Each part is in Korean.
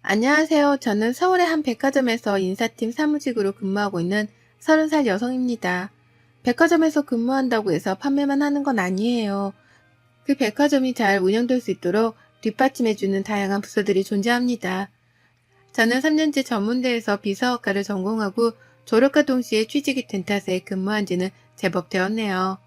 안녕하세요. 저는 서울의 한 백화점에서 인사팀 사무직으로 근무하고 있는 30살 여성입니다. 백화점에서 근무한다고 해서 판매만 하는 건 아니에요. 그 백화점이 잘 운영될 수 있도록 뒷받침해주는 다양한 부서들이 존재합니다. 저는 3년째 전문대에서 비서학과를 전공하고 졸업과 동시에 취직이 된 탓에 근무한 지는 제법 되었네요.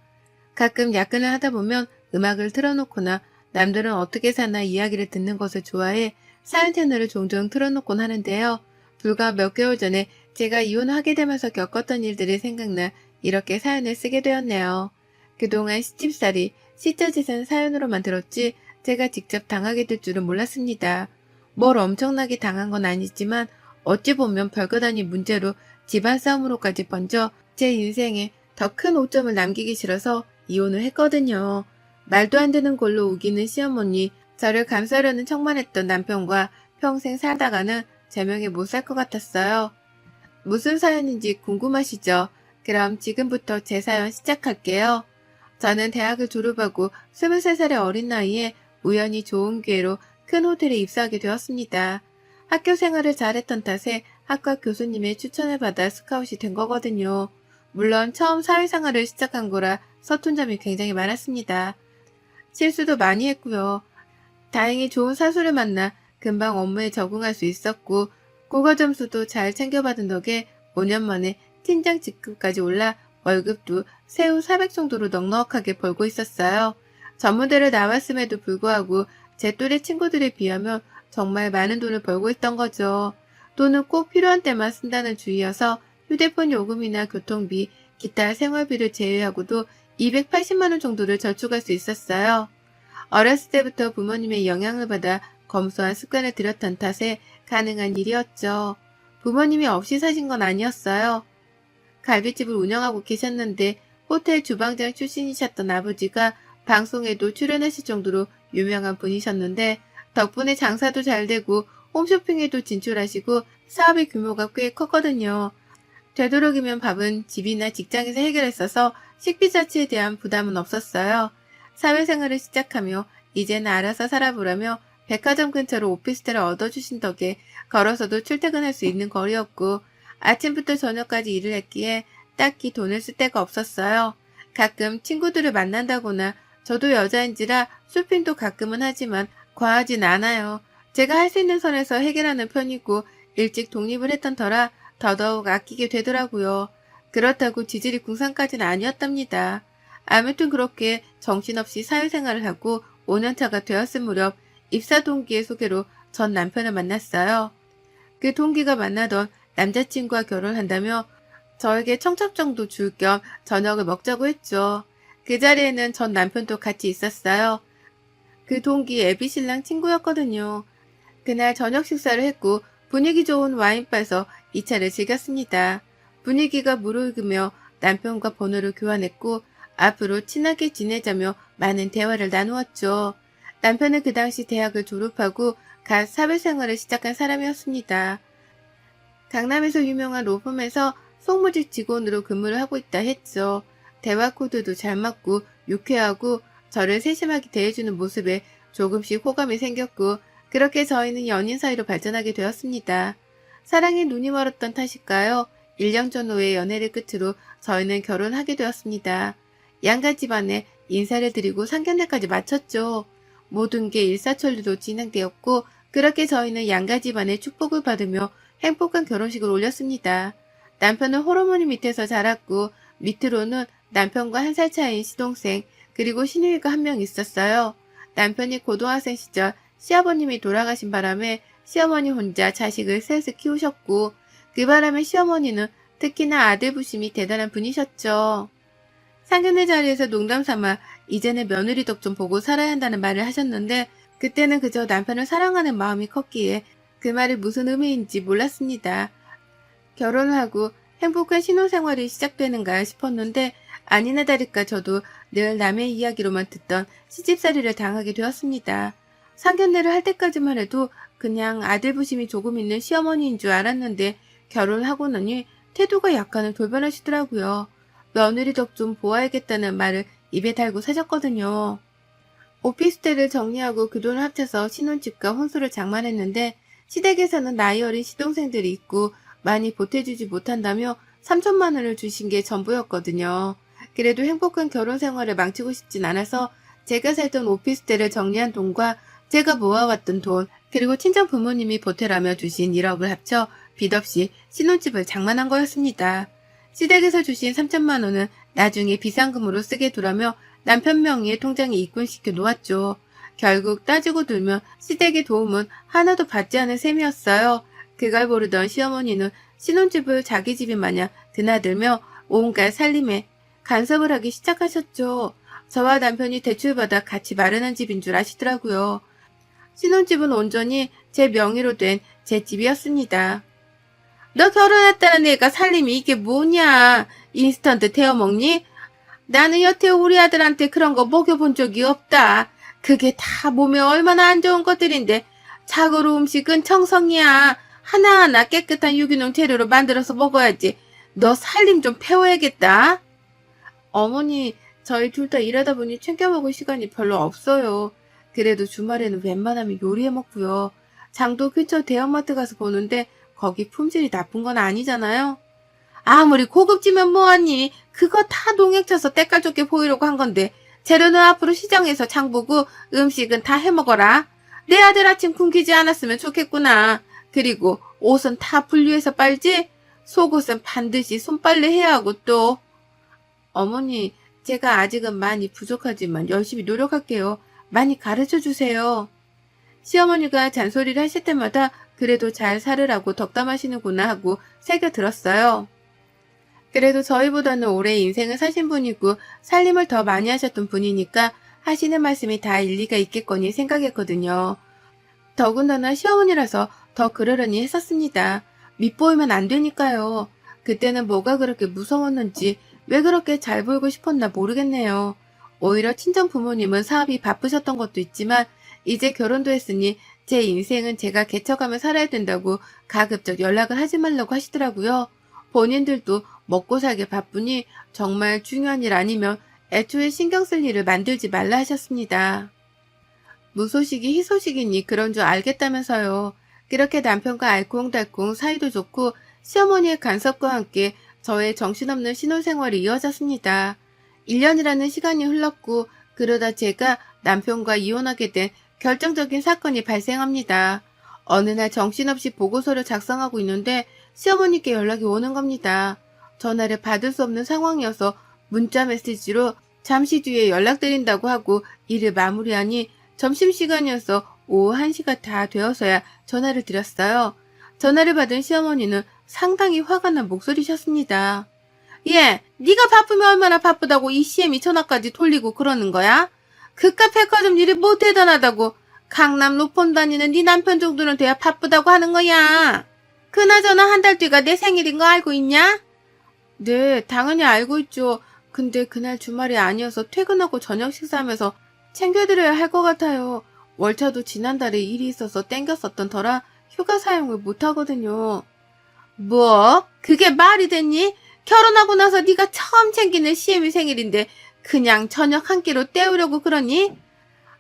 가끔 야근을 하다 보면 음악을 틀어놓거나 남들은 어떻게 사나 이야기를 듣는 것을 좋아해 사연 채널을 종종 틀어놓곤 하는데요. 불과 몇 개월 전에 제가 이혼하게 되면서 겪었던 일들이 생각나 이렇게 사연을 쓰게 되었네요. 그동안 시집살이, 시처짓은 사연으로만 들었지 제가 직접 당하게 될 줄은 몰랐습니다. 뭘 엄청나게 당한 건 아니지만 어찌 보면 별것 아닌 문제로 집안 싸움으로까지 번져 제 인생에 더 큰 오점을 남기기 싫어서 이혼을 했거든요. 말도 안 되는 걸로 우기는 시어머니, 저를 감싸려는 척만 했던 남편과 평생 살다가는 제명에 못 살 것 같았어요. 무슨 사연인지 궁금하시죠? 그럼 지금부터 제 사연 시작할게요. 저는 대학을 졸업하고 23살의 어린 나이에 우연히 좋은 기회로 큰 호텔에 입사하게 되었습니다. 학교 생활을 잘했던 탓에 학과 교수님의 추천을 받아 스카웃이 된 거거든요. 물론 처음 사회생활을 시작한 거라 서툰 점이 굉장히 많았습니다. 실수도 많이 했고요. 다행히 좋은 사수를 만나 금방 업무에 적응할 수 있었고 국어 점수도 잘 챙겨받은 덕에 5년 만에 팀장 직급까지 올라 월급도 세후 400 정도로 넉넉하게 벌고 있었어요. 전문대를 나왔음에도 불구하고 제 또래 친구들에 비하면 정말 많은 돈을 벌고 있던 거죠. 돈은 꼭 필요한 때만 쓴다는 주의여서 휴대폰 요금이나 교통비, 기타 생활비를 제외하고도 280만 원 정도를 저축할 수 있었어요. 어렸을 때부터 부모님의 영향을 받아 검소한 습관을 들였던 탓에 가능한 일이었죠. 부모님이 없이 사신 건 아니었어요. 갈비집을 운영하고 계셨는데 호텔 주방장 출신이셨던 아버지가 방송에도 출연하실 정도로 유명한 분이셨는데 덕분에 장사도 잘 되고 홈쇼핑에도 진출하시고 사업의 규모가 꽤 컸거든요. 되도록이면 밥은 집이나 직장에서 해결했어서 식비 자체에 대한 부담은 없었어요. 사회생활을 시작하며 이제는 알아서 살아보라며 백화점 근처로 오피스텔을 얻어주신 덕에 걸어서도 출퇴근할 수 있는 거리였고 아침부터 저녁까지 일을 했기에 딱히 돈을 쓸 데가 없었어요. 가끔 친구들을 만난다거나 저도 여자인지라 쇼핑도 가끔은 하지만 과하진 않아요. 제가 할 수 있는 선에서 해결하는 편이고 일찍 독립을 했던 터라 더더욱 아끼게 되더라고요. 그렇다고 지질이 궁상까지는 아니었답니다. 아무튼 그렇게 정신없이 사회생활을 하고 5년차가 되었을 무렵 입사 동기의 소개로 전 남편을 만났어요. 그 동기가 만나던 남자친구와 결혼한다며 저에게 청첩 정도 줄 겸 저녁을 먹자고 했죠. 그 자리에는 전 남편도 같이 있었어요. 그 동기 애비신랑 친구였거든요. 그날 저녁 식사를 했고 분위기 좋은 와인바에서 2차를 즐겼습니다. 분위기가 무르익으며 남편과 번호를 교환했고 앞으로 친하게 지내자며 많은 대화를 나누었죠. 남편은 그 당시 대학을 졸업하고 갓 사회생활을 시작한 사람이었습니다. 강남에서 유명한 로펌에서 송무직 직원으로 근무를 하고 있다 했죠. 대화 코드도 잘 맞고 유쾌하고 저를 세심하게 대해주는 모습에 조금씩 호감이 생겼고 그렇게 저희는 연인 사이로 발전하게 되었습니다. 사랑에 눈이 멀었던 탓일까요? 1년 전후의 연애를 끝으로 저희는 결혼하게 되었습니다. 양가 집안에 인사를 드리고 상견례까지 마쳤죠. 모든 게 일사천리로 진행되었고 그렇게 저희는 양가 집안의 축복을 받으며 행복한 결혼식을 올렸습니다. 남편은 호르몬이 밑에서 자랐고 밑으로는 남편과 1살 차이인 시동생 그리고 시누이가 한 명 있었어요. 남편이 고등학생 시절 시아버님이 돌아가신 바람에 시어머니 혼자 자식을 셋을 키우셨고 그 바람에 시어머니는 특히나 아들 부심이 대단한 분이셨죠. 상견례 자리에서 농담삼아 이제는 며느리 덕 좀 보고 살아야 한다는 말을 하셨는데 그때는 그저 남편을 사랑하는 마음이 컸기에 그 말이 무슨 의미인지 몰랐습니다. 결혼을 하고 행복한 신혼생활이 시작되는가 싶었는데 아니나 다를까 저도 늘 남의 이야기로만 듣던 시집살이를 당하게 되었습니다. 상견례를 할 때까지만 해도 그냥 아들 부심이 조금 있는 시어머니인 줄 알았는데 결혼하고 나니 태도가 약간은 돌변하시더라고요. 며느리 덕 좀 보아야겠다는 말을 입에 달고 사셨거든요. 오피스텔을 정리하고 그 돈을 합쳐서 신혼집과 혼수를 장만했는데 시댁에서는 나이 어린 시동생들이 있고 많이 보태주지 못한다며 3천만 원을 주신 게 전부였거든요. 그래도 행복한 결혼 생활을 망치고 싶진 않아서 제가 살던 오피스텔을 정리한 돈과 제가 모아왔던 돈, 그리고 친정 부모님이 보태라며 주신 1억을 합쳐 빚 없이 신혼집을 장만한 거였습니다. 시댁에서 주신 3천만 원은 나중에 비상금으로 쓰게 두라며 남편 명의의 통장에 입금시켜 놓았죠. 결국 따지고 들면 시댁의 도움은 하나도 받지 않은 셈이었어요. 그걸 모르던 시어머니는 신혼집을 자기 집인 마냥 드나들며 온갖 살림에 간섭을 하기 시작하셨죠. 저와 남편이 대출받아 같이 마련한 집인 줄 아시더라고요. 신혼집은 온전히 제 명의로 된 제 집이었습니다. 너 결혼했다는 애가 살림이 이게 뭐냐? 인스턴트 데워 먹니? 나는 여태 우리 아들한테 그런 거 먹여본 적이 없다. 그게 다 몸에 얼마나 안 좋은 것들인데 자고로 음식은 청성이야. 하나하나 깨끗한 유기농 재료로 만들어서 먹어야지. 너 살림 좀 배워야겠다. 어머니, 저희 둘 다 일하다 보니 챙겨 먹을 시간이 별로 없어요. 그래도 주말에는 웬만하면 요리해 먹고요. 장도 근처 대형마트 가서 보는데 거기 품질이 나쁜 건 아니잖아요. 아무리 고급지면 뭐하니. 그거 다 농약 쳐서 때깔 좋게 보이려고 한 건데 재료는 앞으로 시장에서 장 보고 음식은 다 해먹어라. 내 아들 아침 굶기지 않았으면 좋겠구나. 그리고 옷은 다 분리해서 빨지? 속옷은 반드시 손빨래 해야 하고 또. 어머니, 제가 아직은 많이 부족하지만 열심히 노력할게요. 많이 가르쳐 주세요. 시어머니가 잔소리를 하실 때마다 그래도 잘 살으라고 덕담하시는구나 하고 새겨 들었어요. 그래도 저희보다는 오래 인생을 사신 분이고 살림을 더 많이 하셨던 분이니까 하시는 말씀이 다 일리가 있겠거니 생각했거든요. 더군다나 시어머니라서 더 그러려니 했었습니다. 밉보이면 안 되니까요. 그때는 뭐가 그렇게 무서웠는지 왜 그렇게 잘 보이고 싶었나 모르겠네요. 오히려 친정 부모님은 사업이 바쁘셨던 것도 있지만 이제 결혼도 했으니 제 인생은 제가 개척하며 살아야 된다고 가급적 연락을 하지 말라고 하시더라고요. 본인들도 먹고 살기 바쁘니 정말 중요한 일 아니면 애초에 신경 쓸 일을 만들지 말라 하셨습니다. 무소식이 희소식이니 그런 줄 알겠다면서요. 그렇게 남편과 알콩달콩 사이도 좋고 시어머니의 간섭과 함께 저의 정신없는 신혼생활이 이어졌습니다. 1년이라는 시간이 흘렀고 그러다 제가 남편과 이혼하게 된 결정적인 사건이 발생합니다. 어느 날 정신없이 보고서를 작성하고 있는데 시어머니께 연락이 오는 겁니다. 전화를 받을 수 없는 상황이어서 문자 메시지로 잠시 뒤에 연락드린다고 하고 일을 마무리하니 점심시간이어서 오후 1시가 다 되어서야 전화를 드렸어요. 전화를 받은 시어머니는 상당히 화가 난 목소리셨습니다. 예, 네가 바쁘면 얼마나 바쁘다고 이 CM이 전화까지 돌리고 그러는 거야? 그깟 백화점 일이 뭐 대단하다고. 강남 로펌 다니는 네 남편 정도는 돼야 바쁘다고 하는 거야. 그나저나 한 달 뒤가 내 생일인 거 알고 있냐? 네, 당연히 알고 있죠. 근데 그날 주말이 아니어서 퇴근하고 저녁 식사하면서 챙겨드려야 할 것 같아요. 월차도 지난달에 일이 있어서 땡겼었던 터라 휴가 사용을 못하거든요. 뭐? 그게 말이 됐니? 결혼하고 나서 네가 처음 챙기는 CM이 생일인데 그냥 저녁 한 끼로 때우려고 그러니?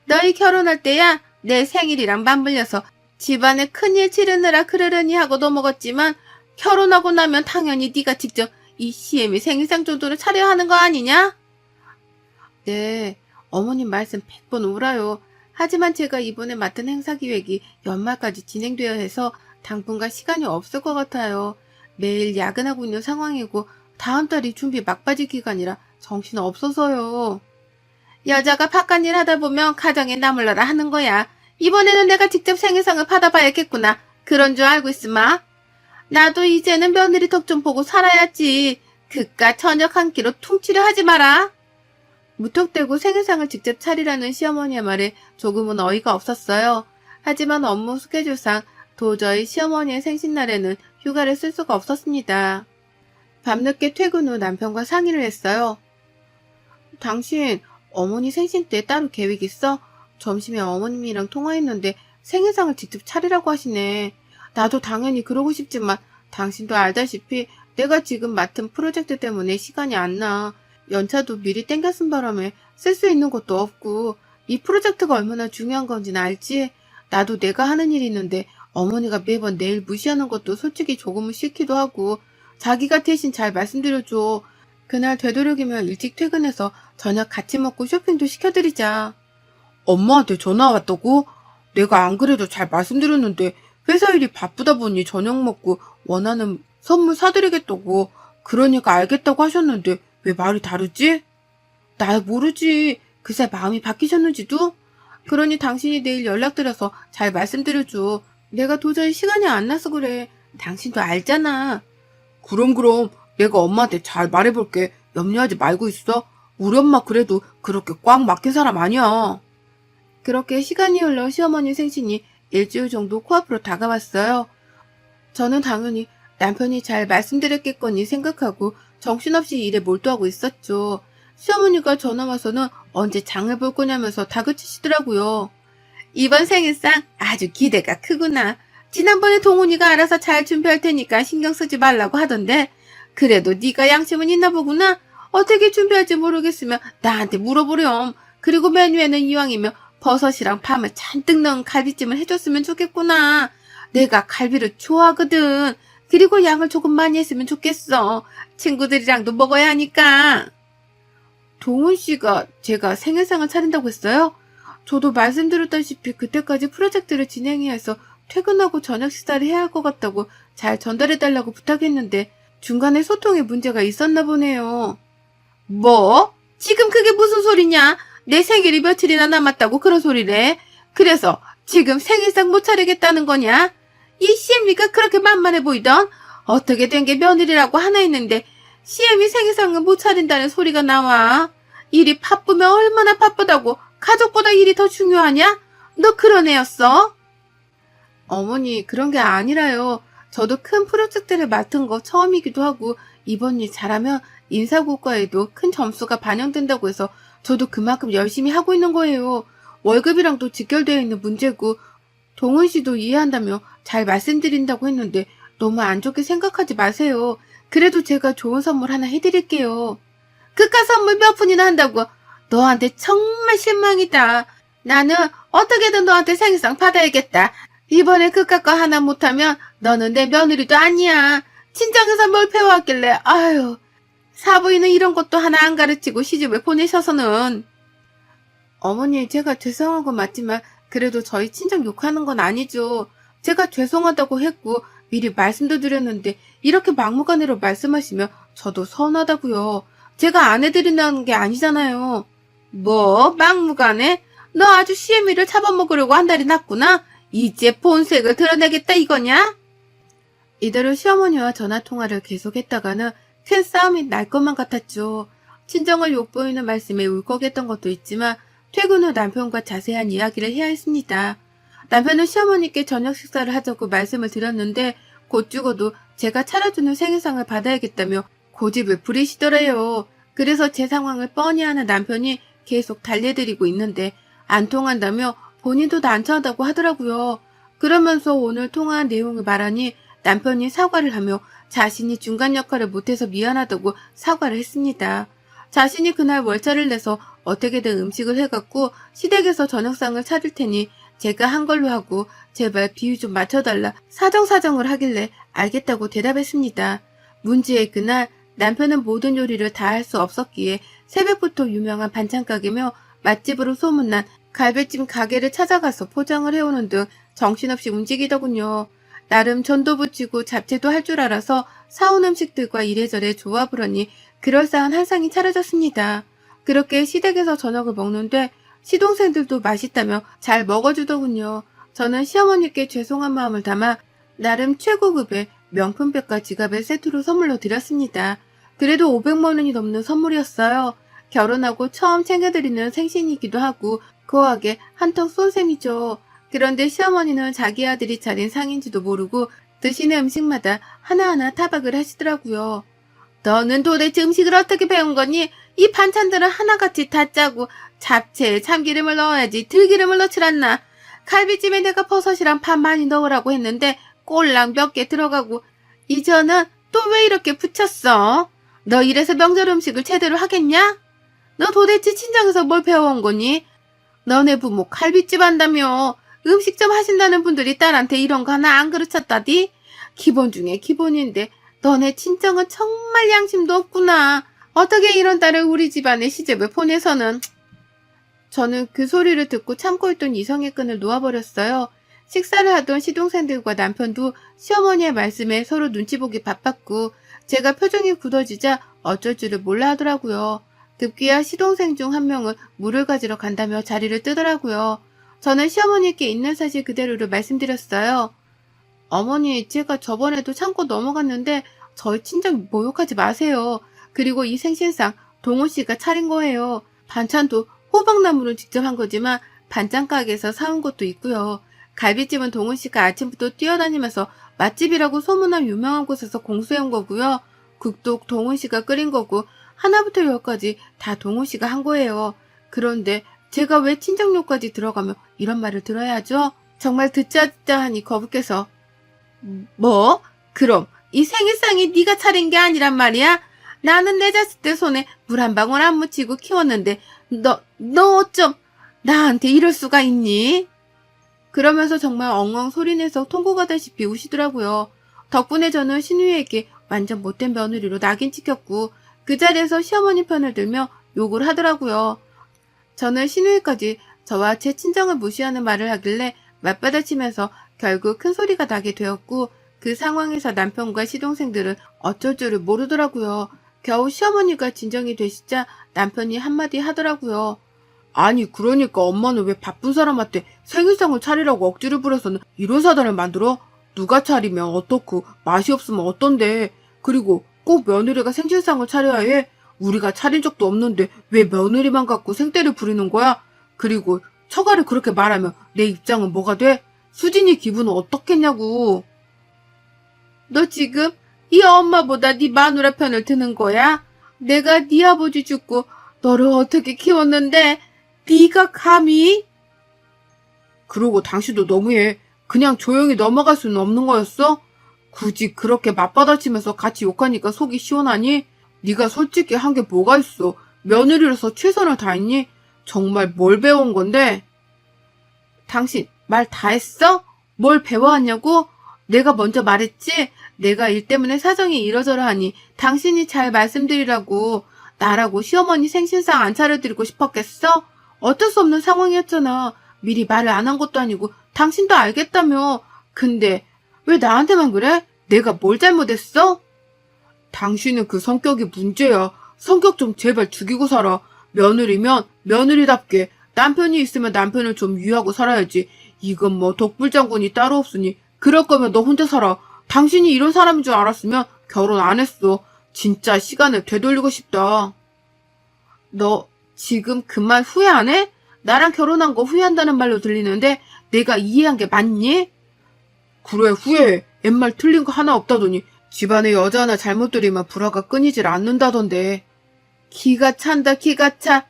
너희 결혼할 때야 내 생일이랑 맞물려서 집안에 큰일 치르느라 그러려니 하고 넘어갔지만 결혼하고 나면 당연히 네가 직접 이 CM이 생일상 정도는 차려야 하는 거 아니냐? 네, 어머님 말씀 100번 옳아요. 하지만 제가 이번에 맡은 행사 기획이 연말까지 진행되어야 해서 당분간 시간이 없을 것 같아요. 매일 야근하고 있는 상황이고 다음 달이 준비 막바지 기간이라 정신 없어서요. 여자가 바깥일 하다 보면 가정에 나몰라라 하는 거야. 이번에는 내가 직접 생일상을 받아봐야겠구나. 그런 줄 알고 있으마. 나도 이제는 며느리 덕 좀 보고 살아야지. 그깟 저녁 한 끼로 퉁치려 하지 마라. 무턱대고 생일상을 직접 차리라는 시어머니의 말에 조금은 어이가 없었어요. 하지만 업무 스케줄상 도저히 시어머니의 생신날에는 휴가를 쓸 수가 없었습니다. 밤늦게 퇴근 후 남편과 상의를 했어요. 당신 어머니 생신 때 따로 계획 있어? 점심에 어머님이랑 통화했는데 생일상을 직접 차리라고 하시네. 나도 당연히 그러고 싶지만 당신도 알다시피 내가 지금 맡은 프로젝트 때문에 시간이 안 나. 연차도 미리 땡겨 쓴 바람에 쓸 수 있는 것도 없고 이 프로젝트가 얼마나 중요한 건지는 알지? 나도 내가 하는 일이 있는데 어머니가 매번 내일 무시하는 것도 솔직히 조금은 싫기도 하고 자기가 대신 잘 말씀드려줘. 그날 되도록이면 일찍 퇴근해서 저녁 같이 먹고 쇼핑도 시켜드리자. 엄마한테 전화 왔다고? 내가 안 그래도 잘 말씀드렸는데 회사 일이 바쁘다 보니 저녁 먹고 원하는 선물 사드리겠다고. 그러니까 알겠다고 하셨는데 왜 말이 다르지? 나 모르지. 그새 마음이 바뀌셨는지도? 그러니 당신이 내일 연락드려서 잘 말씀드려줘. 내가 도저히 시간이 안 나서 그래. 당신도 알잖아. 그럼 내가 엄마한테 잘 말해볼게. 염려하지 말고 있어. 우리 엄마 그래도 그렇게 꽉 막힌 사람 아니야. 그렇게 시간이 흘러 시어머니 생신이 일주일 정도 코앞으로 다가왔어요. 저는 당연히 남편이 잘 말씀드렸겠거니 생각하고 정신없이 일에 몰두하고 있었죠. 시어머니가 전화 와서는 언제 장을 볼 거냐면서 다그치시더라고요. 이번 생일상 아주 기대가 크구나. 지난번에 동훈이가 알아서 잘 준비할 테니까 신경 쓰지 말라고 하던데 그래도 네가 양심은 있나 보구나. 어떻게 준비할지 모르겠으면 나한테 물어보렴. 그리고 메뉴에는 이왕이면 버섯이랑 팜을 잔뜩 넣은 갈비찜을 해줬으면 좋겠구나. 내가 갈비를 좋아하거든. 그리고 양을 조금 많이 했으면 좋겠어. 친구들이랑도 먹어야 하니까. 동훈 씨가 제가 생일상을 차린다고 했어요? 저도 말씀드렸다시피 그때까지 프로젝트를 진행해야 해서 퇴근하고 저녁 식사를 해야 할 것 같다고 잘 전달해달라고 부탁했는데 중간에 소통에 문제가 있었나 보네요. 뭐? 지금 그게 무슨 소리냐? 내 생일이 며칠이나 남았다고 그런 소리래. 그래서 지금 생일상 못 차리겠다는 거냐? 이 CM이가 그렇게 만만해 보이던? 어떻게 된 게 며느리라고 하나 했는데 CM이 생일상은 못 차린다는 소리가 나와. 일이 바쁘면 얼마나 바쁘다고 가족보다 일이 더 중요하냐? 너 그런 애였어? 어머니 그런 게 아니라요. 저도 큰 프로젝트를 맡은 거 처음이기도 하고 이번 일 잘하면 인사고과에도 큰 점수가 반영된다고 해서 저도 그만큼 열심히 하고 있는 거예요. 월급이랑도 직결되어 있는 문제고 동훈 씨도 이해한다며 잘 말씀드린다고 했는데 너무 안 좋게 생각하지 마세요. 그래도 제가 좋은 선물 하나 해드릴게요. 그깟 선물 몇 푼이나 한다고. 너한테 정말 실망이다. 나는 어떻게든 너한테 생일상 받아야겠다. 이번에 그깟 거 하나 못하면 너는 내 며느리도 아니야. 친정에서 뭘 배워왔길래 아유. 사부인은 이런 것도 하나 안 가르치고 시집을 보내셔서는. 어머니 제가 죄송한 건 맞지만 그래도 저희 친정 욕하는 건 아니죠. 제가 죄송하다고 했고 미리 말씀도 드렸는데 이렇게 막무가내로 말씀하시면 저도 서운하다고요. 제가 안 해드린다는 게 아니잖아요. 뭐 막무가내? 너 아주 CM이를 잡아먹으려고 한 달이 났구나. 이제 본색을 드러내겠다 이거냐? 이대로 시어머니와 전화통화를 계속했다가는 큰 싸움이 날 것만 같았죠. 친정을 욕보이는 말씀에 울컥했던 것도 있지만 퇴근 후 남편과 자세한 이야기를 해야 했습니다. 남편은 시어머니께 저녁 식사를 하자고 말씀을 드렸는데 곧 죽어도 제가 차려주는 생일상을 받아야겠다며 고집을 부리시더래요. 그래서 제 상황을 뻔히 아는 남편이 계속 달래드리고 있는데 안 통한다며 본인도 난처하다고 하더라고요. 그러면서 오늘 통화한 내용을 말하니 남편이 사과를 하며 자신이 중간 역할을 못해서 미안하다고 사과를 했습니다. 자신이 그날 월차를 내서 어떻게든 음식을 해갖고 시댁에서 저녁상을 차릴 테니 제가 한 걸로 하고 제발 비유 좀 맞춰달라 사정사정을 하길래 알겠다고 대답했습니다. 문제의 그날 남편은 모든 요리를 다 할 수 없었기에 새벽부터 유명한 반찬가게며 맛집으로 소문난 갈비찜 가게를 찾아가서 포장을 해오는 등 정신없이 움직이더군요. 나름 전도 붙이고 잡채도 할 줄 알아서 사온 음식들과 이래저래 조합을 하니 그럴싸한 한 상이 차려졌습니다. 그렇게 시댁에서 저녁을 먹는데 시동생들도 맛있다며 잘 먹어주더군요. 저는 시어머니께 죄송한 마음을 담아 나름 최고급의 명품백과 지갑을 세트로 선물로 드렸습니다. 그래도 500만 원이 넘는 선물이었어요. 결혼하고 처음 챙겨드리는 생신이기도 하고 거하게 한턱 쏜 셈이죠. 그런데 시어머니는 자기 아들이 차린 상인지도 모르고 드시는 음식마다 하나하나 타박을 하시더라고요. 너는 도대체 음식을 어떻게 배운 거니? 이 반찬들은 하나같이 다 짜고 잡채에 참기름을 넣어야지 들기름을 넣질 않나. 갈비찜에 내가 버섯이랑 밥 많이 넣으라고 했는데 꼴랑 몇 개 들어가고 이전은 또 왜 이렇게 붙였어? 너 이래서 명절 음식을 제대로 하겠냐? 너 도대체 친정에서 뭘 배워온 거니? 너네 부모 갈비찜 한다며. 음식점 하신다는 분들이 딸한테 이런 거 하나 안 그르쳤다디? 기본 중에 기본인데 너네 친정은 정말 양심도 없구나. 어떻게 이런 딸을 우리 집안에 시집을 보내서는. 저는 그 소리를 듣고 참고 있던 이성의 끈을 놓아버렸어요. 식사를 하던 시동생들과 남편도 시어머니의 말씀에 서로 눈치 보기 바빴고 제가 표정이 굳어지자 어쩔 줄을 몰라 하더라고요. 급기야 시동생 중 한 명은 물을 가지러 간다며 자리를 뜨더라고요. 저는 시어머니께 있는 사실 그대로를 말씀드렸어요. 어머니, 제가 저번에도 참고 넘어갔는데 저희 친정 모욕하지 마세요. 그리고 이 생신상 동호 씨가 차린 거예요. 반찬도 호박나물은 직접 한 거지만 반찬 가게에서 사온 것도 있고요. 갈비찜은 동훈 씨가 아침부터 뛰어다니면서 맛집이라고 소문난 유명한 곳에서 공수해온 거고요. 국도 동훈 씨가 끓인 거고 하나부터 열까지 다 동훈 씨가 한 거예요. 그런데 제가 왜 친정료까지 들어가며 이런 말을 들어야 하죠? 정말 듣자 하니 거북해서 뭐? 그럼 이 생일상이 네가 차린 게 아니란 말이야? 나는 내 자식 때 손에 물 한 방울 안 묻히고 키웠는데 너 어쩜 나한테 이럴 수가 있니? 그러면서 정말 엉엉 소리내서 통곡하다시피 우시더라고요. 덕분에 저는 신우이에게 완전 못된 며느리로 낙인 찍혔고 그 자리에서 시어머니 편을 들며 욕을 하더라고요. 저는 신우이까지 저와 제 친정을 무시하는 말을 하길래 맞받아치면서 결국 큰 소리가 나게 되었고 그 상황에서 남편과 시동생들은 어쩔 줄을 모르더라고요. 겨우 시어머니가 진정이 되시자 남편이 한마디 하더라고요. 아니 그러니까 엄마는 왜 바쁜 사람한테 생일상을 차리라고 억지를 부려서는 이런 사단을 만들어? 누가 차리면 어떻고 맛이 없으면 어떤데. 그리고 꼭 며느리가 생신상을 차려야 해? 우리가 차린 적도 없는데 왜 며느리만 갖고 생떼를 부리는 거야? 그리고 처가를 그렇게 말하면 내 입장은 뭐가 돼? 수진이 기분은 어떻겠냐고. 너 지금 이 엄마보다 네 마누라 편을 드는 거야? 내가 네 아버지 죽고 너를 어떻게 키웠는데 네가 감히? 그러고 당신도 너무해. 그냥 조용히 넘어갈 수는 없는 거였어? 굳이 그렇게 맞받아치면서 같이 욕하니까 속이 시원하니? 네가 솔직히 한 게 뭐가 있어? 며느리로서 최선을 다했니? 정말 뭘 배워온 건데? 당신 말 다 했어? 뭘 배워왔냐고? 내가 먼저 말했지? 내가 일 때문에 사정이 이러저러 하니 당신이 잘 말씀드리라고. 나라고 시어머니 생신상 안 차려드리고 싶었겠어? 어쩔 수 없는 상황이었잖아. 미리 말을 안 한 것도 아니고 당신도 알겠다며. 근데 왜 나한테만 그래? 내가 뭘 잘못했어? 당신은 그 성격이 문제야. 성격 좀 제발 죽이고 살아. 며느리면 며느리답게 남편이 있으면 남편을 좀 위하고 살아야지. 이건 뭐 독불장군이 따로 없으니 그럴 거면 너 혼자 살아. 당신이 이런 사람인 줄 알았으면 결혼 안 했어. 진짜 시간을 되돌리고 싶다. 너 지금 그 말 후회 안 해? 나랑 결혼한 거 후회한다는 말로 들리는데 내가 이해한 게 맞니? 그래 후회해. 옛말 틀린 거 하나 없다더니 집안에 여자 하나 잘못 들이면 불화가 끊이질 않는다던데. 기가 찬다 기가 차.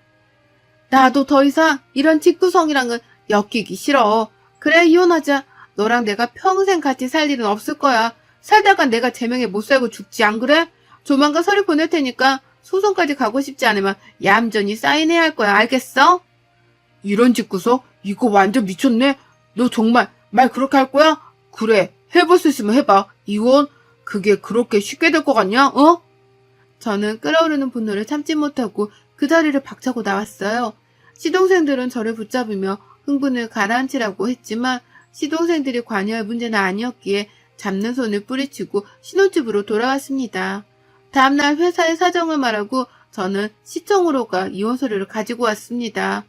나도 더 이상 이런 직구성이랑은 엮이기 싫어. 그래 이혼하자. 너랑 내가 평생 같이 살 일은 없을 거야. 살다가 내가 제명에 못 살고 죽지 안 그래? 조만간 서류 보낼 테니까 소송까지 가고 싶지 않으면 얌전히 사인해야 할 거야. 알겠어? 이런 직구석? 이거 완전 미쳤네. 너 정말 말 그렇게 할 거야? 그래 해볼 수 있으면 해봐. 이혼? 그게 그렇게 쉽게 될 것 같냐? 어? 저는 끓어오르는 분노를 참지 못하고 그 자리를 박차고 나왔어요. 시동생들은 저를 붙잡으며 흥분을 가라앉히라고 했지만 시동생들이 관여할 문제는 아니었기에 잡는 손을 뿌리치고 신혼집으로 돌아왔습니다. 다음날 회사에 사정을 말하고 저는 시청으로 가 이혼서류를 가지고 왔습니다.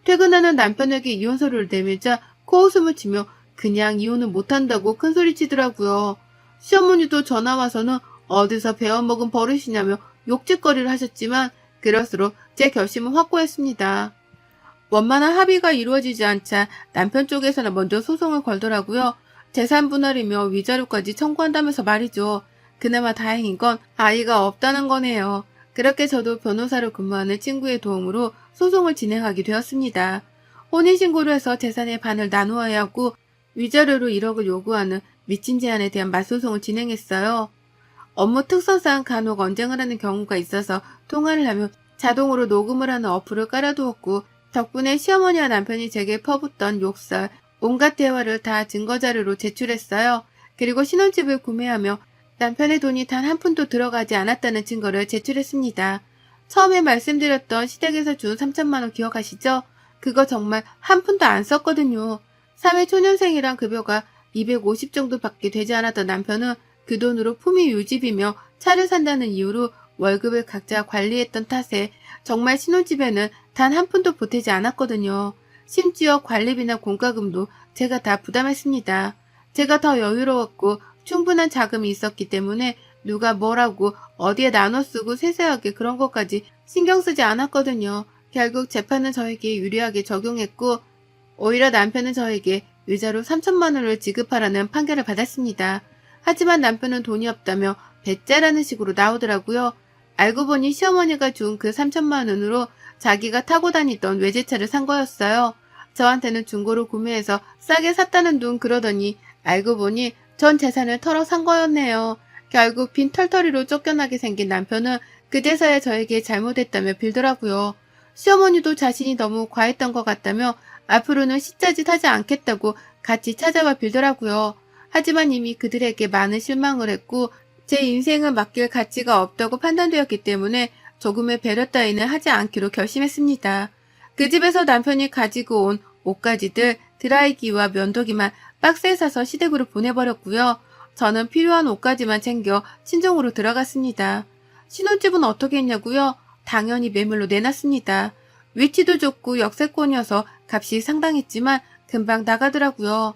퇴근하는 남편에게 이혼서류를 내밀자 코웃음을 치며 그냥 이혼은 못한다고 큰소리치더라고요. 시어머니도 전화와서는 어디서 배워먹은 버릇이냐며 욕짓거리를 하셨지만 그럴수록 제 결심은 확고했습니다. 원만한 합의가 이루어지지 않자 남편 쪽에서는 먼저 소송을 걸더라고요. 재산 분할이며 위자료까지 청구한다면서 말이죠. 그나마 다행인 건 아이가 없다는 거네요. 그렇게 저도 변호사로 근무하는 친구의 도움으로 소송을 진행하게 되었습니다. 혼인신고를 해서 재산의 반을 나누어야 하고 위자료로 1억을 요구하는 미친 제안에 대한 맞소송을 진행했어요. 업무 특성상 간혹 언쟁을 하는 경우가 있어서 통화를 하면 자동으로 녹음을 하는 어플을 깔아두었고 덕분에 시어머니와 남편이 제게 퍼붓던 욕설, 온갖 대화를 다 증거자료로 제출했어요. 그리고 신혼집을 구매하며 남편의 돈이 단 한 푼도 들어가지 않았다는 증거를 제출했습니다. 처음에 말씀드렸던 시댁에서 준 3천만 원 기억하시죠? 그거 정말 한 푼도 안 썼거든요. 사회초년생이랑 급여가 250 정도밖에 되지 않았던 남편은 그 돈으로 품위 유지비며 차를 산다는 이유로 월급을 각자 관리했던 탓에 정말 신혼집에는 단 한 푼도 보태지 않았거든요. 심지어 관리비나 공과금도 제가 다 부담했습니다. 제가 더 여유로웠고 충분한 자금이 있었기 때문에 누가 뭐라고 어디에 나눠 쓰고 세세하게 그런 것까지 신경 쓰지 않았거든요. 결국 재판은 저에게 유리하게 적용했고 오히려 남편은 저에게 위자료 3천만 원을 지급하라는 판결을 받았습니다. 하지만 남편은 돈이 없다며 배째라는 식으로 나오더라고요. 알고 보니 시어머니가 준 그 3천만 원으로 자기가 타고 다니던 외제차를 산 거였어요. 저한테는 중고로 구매해서 싸게 샀다는 둥 그러더니 알고 보니 전 재산을 털어 산 거였네요. 결국 빈털터리로 쫓겨나게 생긴 남편은 그제서야 저에게 잘못했다며 빌더라고요. 시어머니도 자신이 너무 과했던 것 같다며 앞으로는 시짜짓 하지 않겠다고 같이 찾아와 빌더라고요. 하지만 이미 그들에게 많은 실망을 했고 제 인생을 맡길 가치가 없다고 판단되었기 때문에 조금의 배려 따위는 하지 않기로 결심했습니다. 그 집에서 남편이 가지고 온 옷가지들, 드라이기와 면도기만 박스에 싸서 시댁으로 보내버렸고요. 저는 필요한 옷가지만 챙겨 친정으로 들어갔습니다. 신혼집은 어떻게 했냐고요? 당연히 매물로 내놨습니다. 위치도 좋고 역세권이어서 값이 상당했지만 금방 나가더라고요.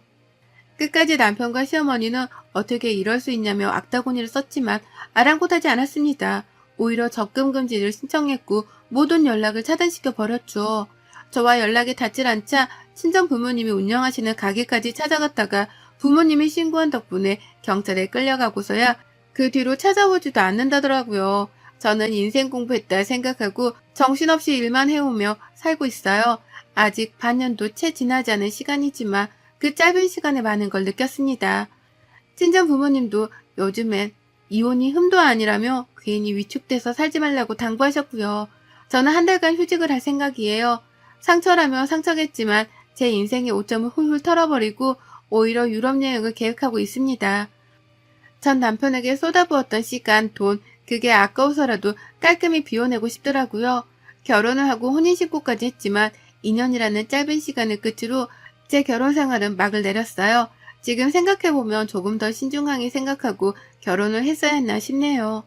끝까지 남편과 시어머니는 어떻게 이럴 수 있냐며 악다구니를 썼지만 아랑곳하지 않았습니다. 오히려 접근 금지를 신청했고 모든 연락을 차단시켜 버렸죠. 저와 연락이 닿질 않자 친정 부모님이 운영하시는 가게까지 찾아갔다가 부모님이 신고한 덕분에 경찰에 끌려가고서야 그 뒤로 찾아오지도 않는다더라고요. 저는 인생 공부했다 생각하고 정신없이 일만 해오며 살고 있어요. 아직 반년도 채 지나지 않은 시간이지만 그 짧은 시간에 많은 걸 느꼈습니다. 친정 부모님도 요즘엔 이혼이 흠도 아니라며 괜히 위축돼서 살지 말라고 당부하셨고요. 저는 한 달간 휴직을 할 생각이에요. 상처라면 상처겠지만 제 인생의 오점을 훌훌 털어버리고 오히려 유럽 여행을 계획하고 있습니다. 전 남편에게 쏟아부었던 시간, 돈, 그게 아까워서라도 깔끔히 비워내고 싶더라고요. 결혼을 하고 혼인신고까지 했지만 2년이라는 짧은 시간을 끝으로 제 결혼 생활은 막을 내렸어요. 지금 생각해보면 조금 더 신중하게 생각하고 결혼을 했어야 했나 싶네요.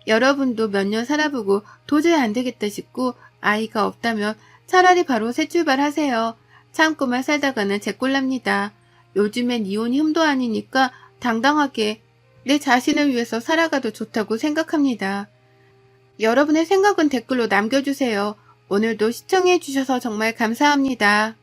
여러분도 몇 년 살아보고 도저히 안 되겠다 싶고 아이가 없다면 차라리 바로 새 출발하세요. 참고만 살다가는 제꼴납니다. 요즘엔 이혼이 흠도 아니니까 당당하게 내 자신을 위해서 살아가도 좋다고 생각합니다. 여러분의 생각은 댓글로 남겨주세요. 오늘도 시청해주셔서 정말 감사합니다.